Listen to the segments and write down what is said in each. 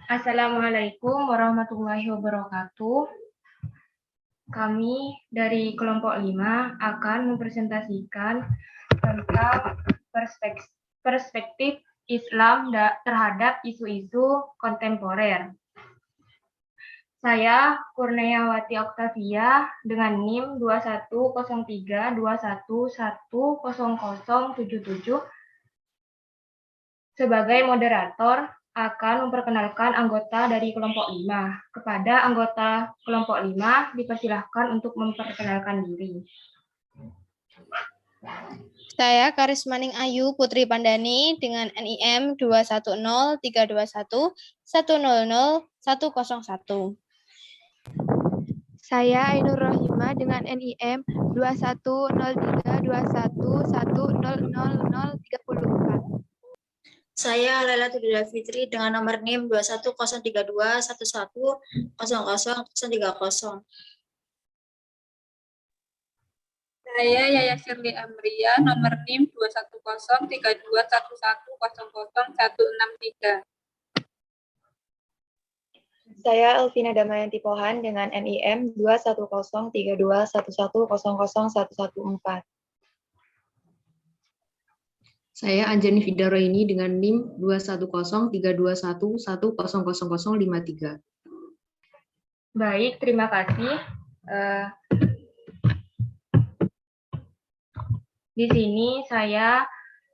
Assalamualaikum warahmatullahi wabarakatuh. Kami dari kelompok 5 akan mempresentasikan tentang perspektif Islam terhadap isu-isu kontemporer. Saya Kurniawati Oktavia dengan NIM 210321110077 sebagai moderator akan memperkenalkan anggota dari kelompok 5. Kepada anggota kelompok 5 dipersilahkan untuk memperkenalkan diri. Saya Karismaning Ayu Putri Pandani dengan NIM 2103221000101. Saya Ainur Rohima dengan NIM 210321100034. Saya Laila Tudila Fitri dengan nomor NIM 2103211000030. Saya Yaya Shirley Amria, nomor NIM 2103211000163. Saya Elvina Damayanti Pohan dengan NIM 2103211000114. Saya Anjani Fidaroini dengan NIM 2103221100053. Baik, terima kasih. Di sini saya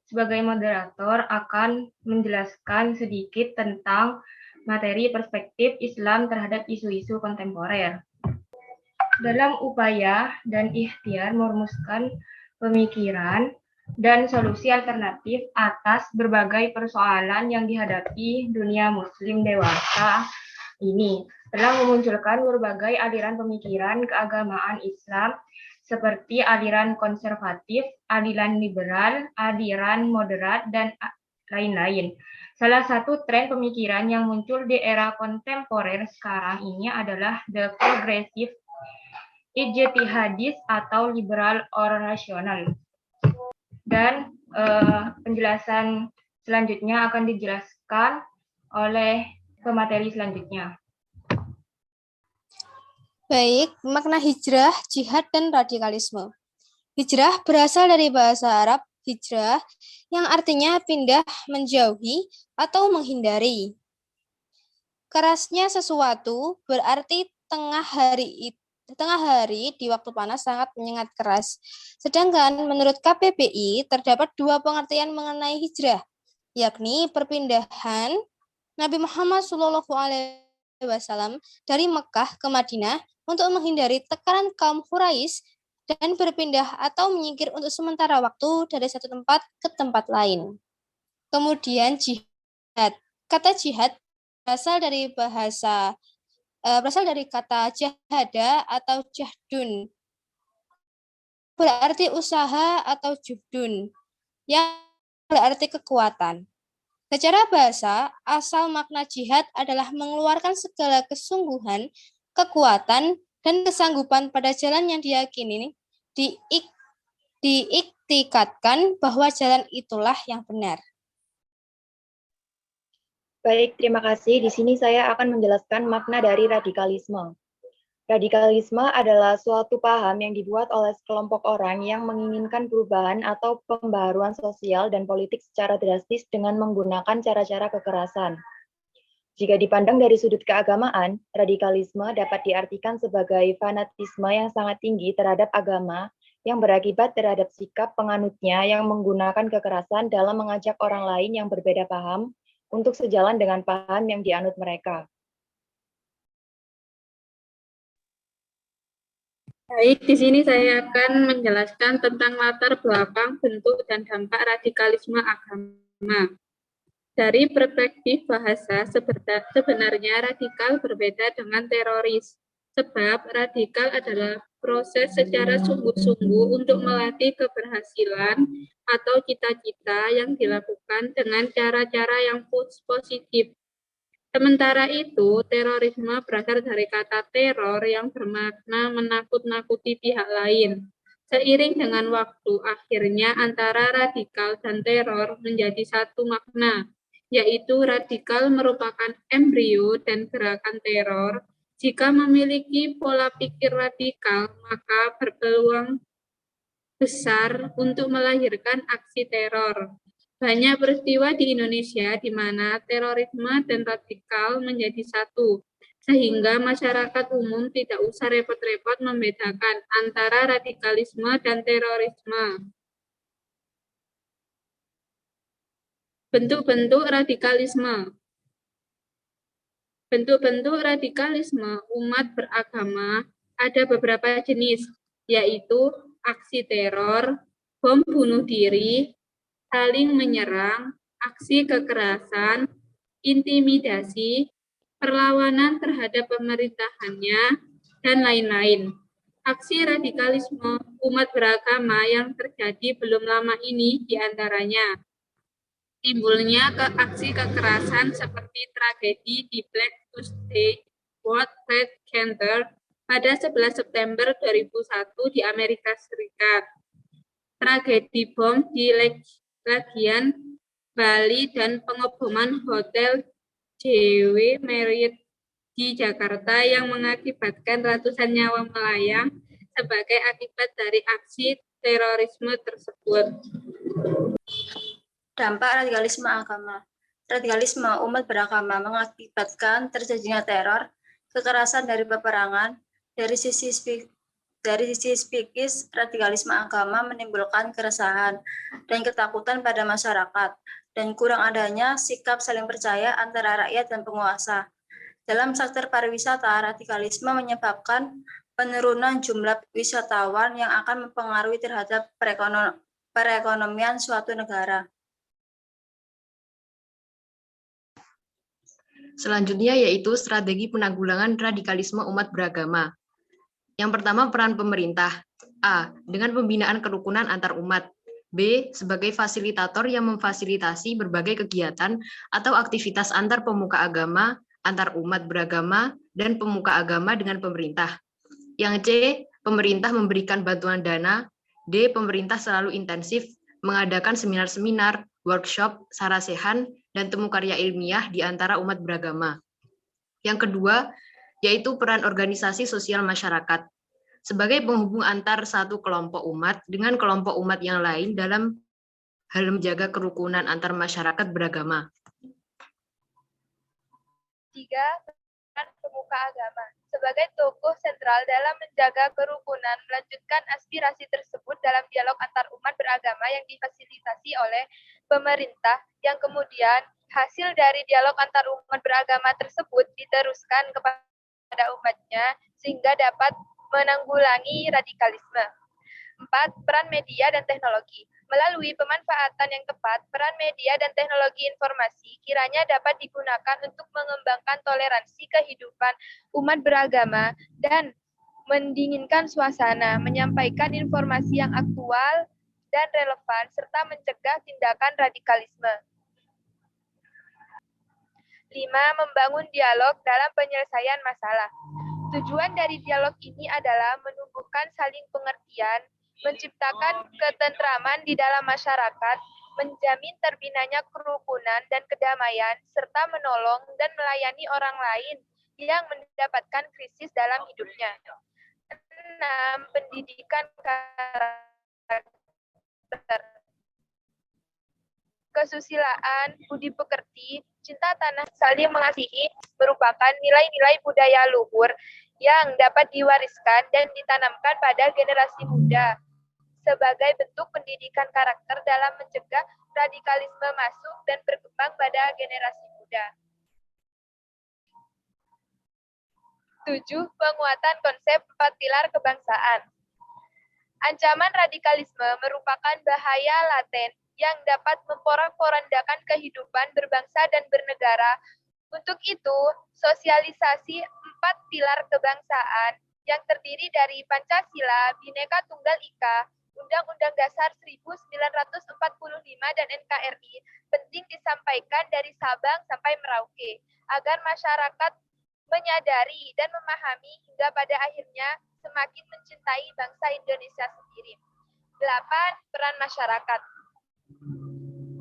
sebagai moderator akan menjelaskan sedikit tentang materi perspektif Islam terhadap isu-isu kontemporer. Dalam upaya dan ikhtiar merumuskan pemikiran dan solusi alternatif atas berbagai persoalan yang dihadapi dunia muslim dewasa ini, telah memunculkan berbagai aliran pemikiran keagamaan Islam seperti aliran konservatif, aliran liberal, aliran moderat, dan lain-lain. Salah satu tren pemikiran yang muncul di era kontemporer sekarang ini adalah the progressive ijtihadis atau liberal or rasional. Dan penjelasan selanjutnya akan dijelaskan oleh pemateri selanjutnya. Baik, makna hijrah, jihad, dan radikalisme. Hijrah berasal dari bahasa Arab hijrah yang artinya pindah, menjauhi, atau menghindari. Kerasnya sesuatu berarti tengah hari di waktu panas sangat menyengat keras. Sedangkan menurut KBBI terdapat dua pengertian mengenai hijrah, yakni perpindahan Nabi Muhammad SAW dari Mekah ke Madinah untuk menghindari tekanan kaum Quraisy dan berpindah atau menyingkir untuk sementara waktu dari satu tempat ke tempat lain. Kemudian jihad. Kata jihad berasal dari kata jahada atau jahdun. Berarti usaha atau juhdun, yang berarti kekuatan. Secara bahasa, asal makna jihad adalah mengeluarkan segala kesungguhan, kekuatan, dan kesanggupan pada jalan yang diyakini, diiktikadkan bahwa jalan itulah yang benar. Baik, terima kasih. Di sini saya akan menjelaskan makna dari radikalisme. Radikalisme adalah suatu paham yang dibuat oleh sekelompok orang yang menginginkan perubahan atau pembaharuan sosial dan politik secara drastis dengan menggunakan cara-cara kekerasan. Jika dipandang dari sudut keagamaan, radikalisme dapat diartikan sebagai fanatisme yang sangat tinggi terhadap agama yang berakibat terhadap sikap penganutnya yang menggunakan kekerasan dalam mengajak orang lain yang berbeda paham untuk sejalan dengan paham yang dianut mereka. Baik, di sini saya akan menjelaskan tentang latar belakang, bentuk, dan dampak radikalisme agama. Dari perspektif bahasa, sebenarnya radikal berbeda dengan teroris, sebab radikal adalah proses secara sungguh-sungguh untuk melatih keberhasilan atau cita-cita yang dilakukan dengan cara-cara yang positif. Sementara itu, terorisme berasal dari kata teror yang bermakna menakut-nakuti pihak lain. Seiring dengan waktu, akhirnya antara radikal dan teror menjadi satu makna, yaitu radikal merupakan embrio dan gerakan teror. Jika memiliki pola pikir radikal, maka berpeluang besar untuk melahirkan aksi teror. Banyak peristiwa di Indonesia di mana terorisme dan radikal menjadi satu, sehingga masyarakat umum tidak usah repot-repot membedakan antara radikalisme dan terorisme. Bentuk-bentuk radikalisme. Bentuk-bentuk radikalisme umat beragama ada beberapa jenis, yaitu aksi teror, bom bunuh diri, saling menyerang, aksi kekerasan, intimidasi, perlawanan terhadap pemerintahannya, dan lain-lain. Aksi radikalisme umat beragama yang terjadi belum lama ini diantaranya timbulnya aksi kekerasan seperti tragedi di Black Tuesday World Trade Center pada 11 September 2001 di Amerika Serikat, tragedi bom di Legian, Bali, dan pengeboman Hotel JW Marriott di Jakarta yang mengakibatkan ratusan nyawa melayang sebagai akibat dari aksi terorisme tersebut. Dampak radikalisme agama. Radikalisme umat beragama mengakibatkan terjadinya teror, kekerasan dari peperangan. Dari sisi psikis, radikalisme agama menimbulkan keresahan dan ketakutan pada masyarakat, dan kurang adanya sikap saling percaya antara rakyat dan penguasa. Dalam sektor pariwisata, radikalisme menyebabkan penurunan jumlah wisatawan yang akan mempengaruhi terhadap perekonomian suatu negara. Selanjutnya yaitu strategi penanggulangan radikalisme umat beragama. Yang pertama, peran pemerintah. A. Dengan pembinaan kerukunan antar umat. B. Sebagai fasilitator yang memfasilitasi berbagai kegiatan atau aktivitas antar pemuka agama, antar umat beragama, dan pemuka agama dengan pemerintah. Yang C. Pemerintah memberikan bantuan dana. D. Pemerintah selalu intensif mengadakan seminar-seminar, workshop, sarasehan, dan temu karya ilmiah di antara umat beragama. Yang kedua, yaitu peran organisasi sosial masyarakat sebagai penghubung antar satu kelompok umat dengan kelompok umat yang lain dalam hal menjaga kerukunan antar masyarakat beragama. 3. Peran pemuka agama. Sebagai tokoh sentral dalam menjaga kerukunan, melanjutkan aspirasi tersebut dalam dialog antar umat beragama yang difasilitasi oleh pemerintah, yang kemudian hasil dari dialog antar umat beragama tersebut diteruskan kepada umatnya sehingga dapat menanggulangi radikalisme. 4. Peran media dan teknologi. Melalui pemanfaatan yang tepat, peran media dan teknologi informasi kiranya dapat digunakan untuk mengembangkan toleransi kehidupan umat beragama dan mendinginkan suasana, menyampaikan informasi yang aktual dan relevan, serta mencegah tindakan radikalisme. 5. Membangun dialog dalam penyelesaian masalah. Tujuan dari dialog ini adalah menumbuhkan saling pengertian, menciptakan ketentraman di dalam masyarakat, menjamin terbinanya kerukunan dan kedamaian, serta menolong dan melayani orang lain yang mendapatkan krisis dalam hidupnya. 6. Pendidikan karakter. Kesusilaan, budi pekerti, cinta tanah, saling mengasihi merupakan nilai-nilai budaya luhur yang dapat diwariskan dan ditanamkan pada generasi muda sebagai bentuk pendidikan karakter dalam mencegah radikalisme masuk dan berkembang pada generasi muda. 7. Penguatan konsep 4 pilar kebangsaan. Ancaman radikalisme merupakan bahaya laten yang dapat memporak-porandakan kehidupan berbangsa dan bernegara. Untuk itu, sosialisasi 4 pilar kebangsaan yang terdiri dari Pancasila, Bhinneka Tunggal Ika, Undang-Undang Dasar 1945 dan NKRI penting disampaikan dari Sabang sampai Merauke agar masyarakat menyadari dan memahami hingga pada akhirnya semakin mencintai bangsa Indonesia sendiri. 8. Peran masyarakat.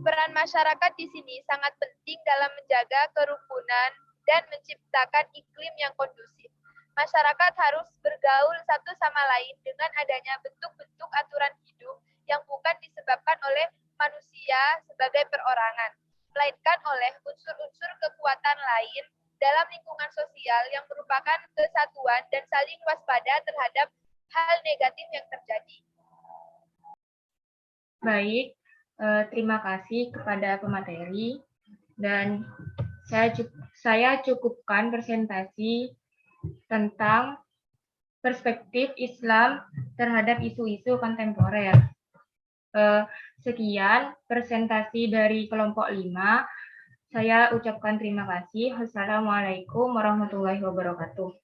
Peran masyarakat di sini sangat penting dalam menjaga kerukunan dan menciptakan iklim yang kondusif. Masyarakat harus bergaul satu sama lain dengan adanya bentuk-bentuk aturan hidup yang bukan disebabkan oleh manusia sebagai perorangan, melainkan oleh unsur-unsur kekuatan lain dalam lingkungan sosial yang merupakan kesatuan dan saling waspada terhadap hal negatif yang terjadi. Baik, terima kasih kepada pemateri dan saya cukupkan presentasi tentang perspektif Islam terhadap isu-isu kontemporer. Sekian presentasi dari kelompok 5. Saya ucapkan terima kasih. Wassalamualaikum warahmatullahi wabarakatuh.